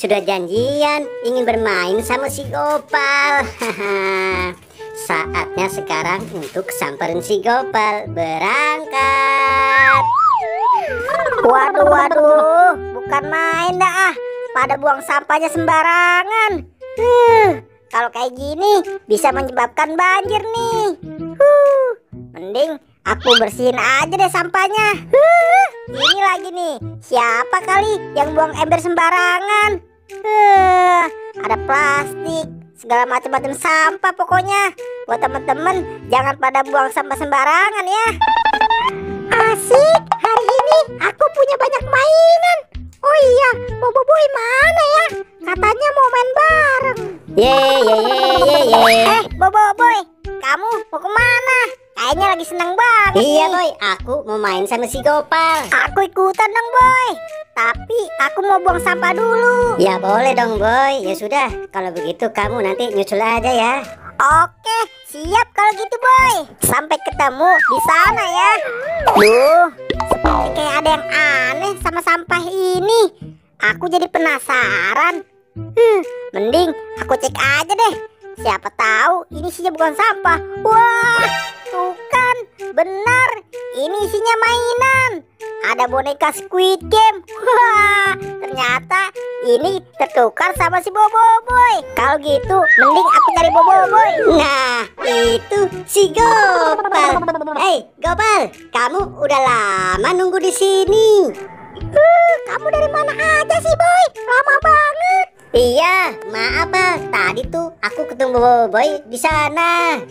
sudah janjian ingin bermain sama si Gopal. Saatnya sekarang untuk samperin si Gopal. Berangkat. Waduh, bukan main dah ah. Pada buang sampahnya sembarangan. Kalau kayak gini bisa menyebabkan banjir nih. Mending aku bersihin aja deh sampahnya. Ini lagi nih, siapa kali yang buang ember sembarangan? Ada plastik, segala macam sampah pokoknya. Buat temen-temen jangan pada buang sampah sembarangan ya. Asik, hari ini aku punya banyak mainan. Oh iya, Bobo Boy mana ya? Katanya mau main bareng. Bobo Boy, kamu mau kemana? Kayaknya lagi seneng banget. Iya Boy, aku mau main sama si Gopal. Aku ikutan dong Boy. Tapi aku mau buang sampah dulu. Ya boleh dong Boy. Ya sudah, kalau begitu kamu nanti nyusul aja ya. Oke, siap kalau gitu Boy. Sampai ketemu di sana ya. Seperti kayak ada yang aneh sama sampah ini. Aku jadi penasaran. Mending aku cek aja deh. Siapa tahu ini isinya bukan sampah. Wah, tuh kan, benar. Ini isinya mainan. Ada boneka Squid Game. Wah, ternyata ini tertukar sama si Bobo Boy. Kalau gitu, mending aku cari Bobo Boy. Nah, itu si Gopal. Hei, Gopal, kamu udah lama nunggu di sini. Kamu dari mana aja sih Boy? Lama banget. Iya, maaf tadi tuh aku ketemu Boy di sana.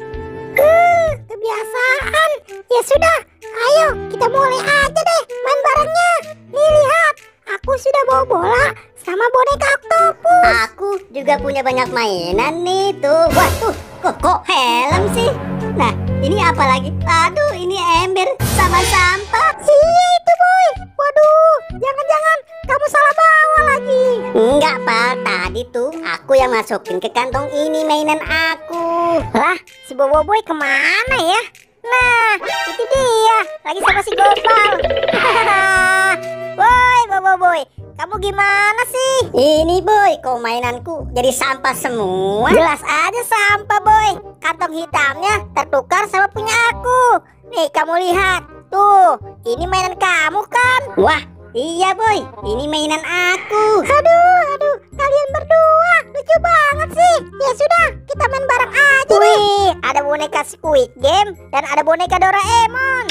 Kebiasaan. Ya sudah, ayo kita mulai aja deh main barengnya. Nih lihat, aku sudah bawa bola sama boneka oktopus. Aku juga punya banyak mainan nih tuh. Waduh, kok helm sih? Nah, ini apa lagi? Aduh, ini ember sama sampah. Iya itu Boy. Waduh, jangan-jangan kamu salah bawa lagi. Enggak Pak, tadi tuh aku yang masukin ke kantong ini mainan aku. Lah, si Bobo Boy kemana ya? Nah, itu dia, lagi sama si Gopal. Boy, Bobo Boy, kamu gimana sih? Ini Boy, kok mainanku jadi sampah semua? Jelas aja sampah Boy. Kantong hitamnya tertukar sama punya aku. Nih kamu lihat, tuh, ini mainan kamu kan? Wah, iya Boy, ini mainan aku. Aduh, kalian berdua lucu banget sih. Ya sudah, kita main bareng aja. Wih, ada boneka Squid Game dan ada boneka Doraemon.